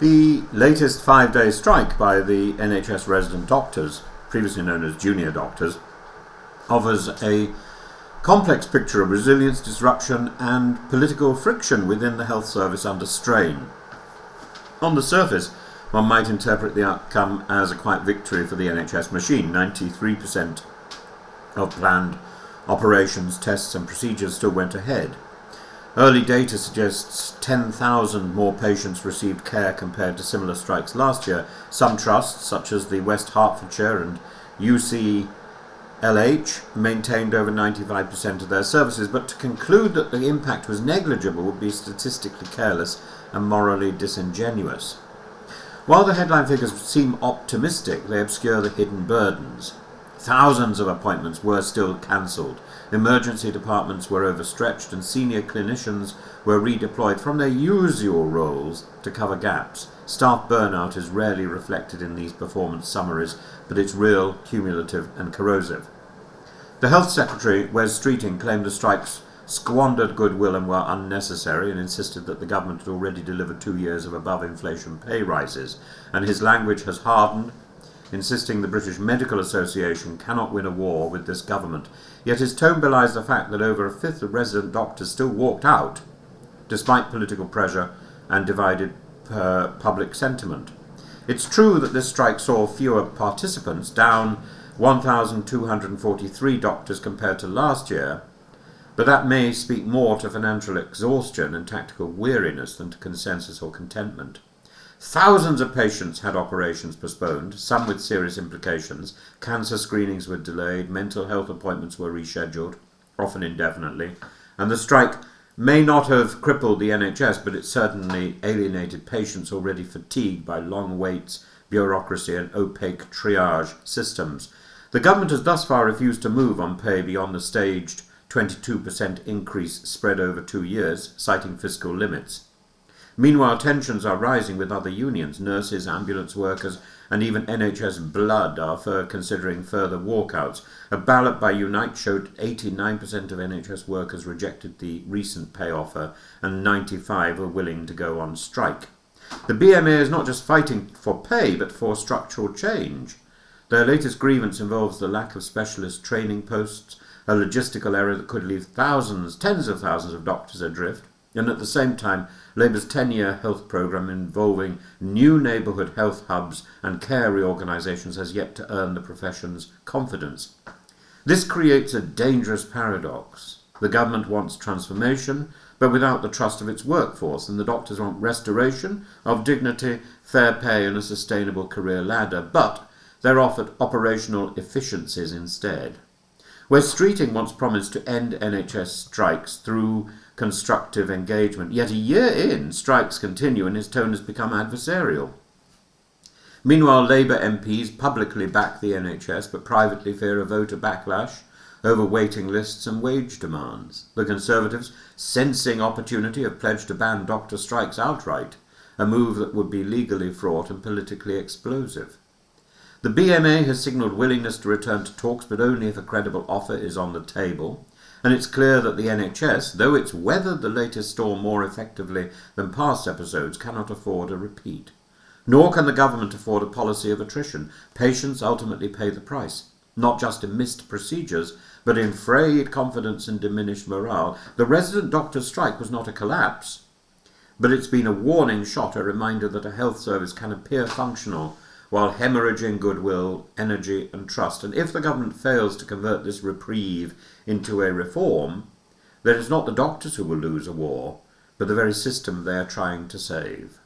The latest 5-day strike by the NHS resident doctors, previously known as junior doctors, offers a complex picture of resilience, disruption and political friction within the health service under strain. On the surface, one might interpret the outcome as a quiet victory for the NHS machine. 93% of planned operations, tests and procedures still went ahead. Early data suggests 10,000 more patients received care compared to similar strikes last year. Some trusts, such as the West Hertfordshire and UCLH, maintained over 95% of their services, but to conclude that the impact was negligible would be statistically careless and morally disingenuous. While the headline figures seem optimistic, they obscure the hidden burdens. Thousands of appointments were still cancelled. Emergency departments were overstretched and senior clinicians were redeployed from their usual roles to cover gaps. Staff burnout is rarely reflected in these performance summaries, but it's real, cumulative and corrosive. The Health Secretary, Wes Streeting, claimed the strikes squandered goodwill and were unnecessary, and insisted that the government had already delivered 2 years of above-inflation pay rises, and his language has hardened, insisting the British Medical Association cannot win a war with this government. Yet his tone belies the fact that over a fifth of resident doctors still walked out, despite political pressure and divided public sentiment. It's true that this strike saw fewer participants, down 1,243 doctors compared to last year, but that may speak more to financial exhaustion and tactical weariness than to consensus or contentment. Thousands of patients had operations postponed, some with serious implications. Cancer screenings were delayed, mental health appointments were rescheduled, often indefinitely, and the strike may not have crippled the NHS, but it certainly alienated patients already fatigued by long waits, bureaucracy and opaque triage systems. The government has thus far refused to move on pay beyond the staged 22% increase spread over 2 years, citing fiscal limits. Meanwhile, tensions are rising with other unions. Nurses, ambulance workers and even NHS Blood are considering further walkouts. A ballot by Unite showed 89% of NHS workers rejected the recent pay offer and 95% were willing to go on strike. The BMA is not just fighting for pay but for structural change. Their latest grievance involves the lack of specialist training posts, a logistical error that could leave tens of thousands of doctors adrift, and at the same time, Labour's 10-year health programme involving new neighbourhood health hubs and care reorganisations has yet to earn the profession's confidence. This creates a dangerous paradox. The government wants transformation, but without the trust of its workforce, and the doctors want restoration of dignity, fair pay and a sustainable career ladder, but they're offered operational efficiencies instead. Where Streeting once promised to end NHS strikes through constructive engagement, yet a year in, strikes continue and his tone has become adversarial. Meanwhile, Labour MPs publicly back the NHS but privately fear a voter backlash over waiting lists and wage demands. The Conservatives, sensing opportunity, have pledged to ban doctor strikes outright, a move that would be legally fraught and politically explosive. The BMA has signalled willingness to return to talks, but only if a credible offer is on the table, and it's clear that the NHS, though it's weathered the latest storm more effectively than past episodes, cannot afford a repeat. Nor can the government afford a policy of attrition. Patients ultimately pay the price, not just in missed procedures, but in frayed confidence and diminished morale. The resident doctor's strike was not a collapse, but it's been a warning shot, a reminder that a health service can appear functional while hemorrhaging goodwill, energy and trust. And if the government fails to convert this reprieve into a reform, then it's not the doctors who will lose a war, but the very system they are trying to save.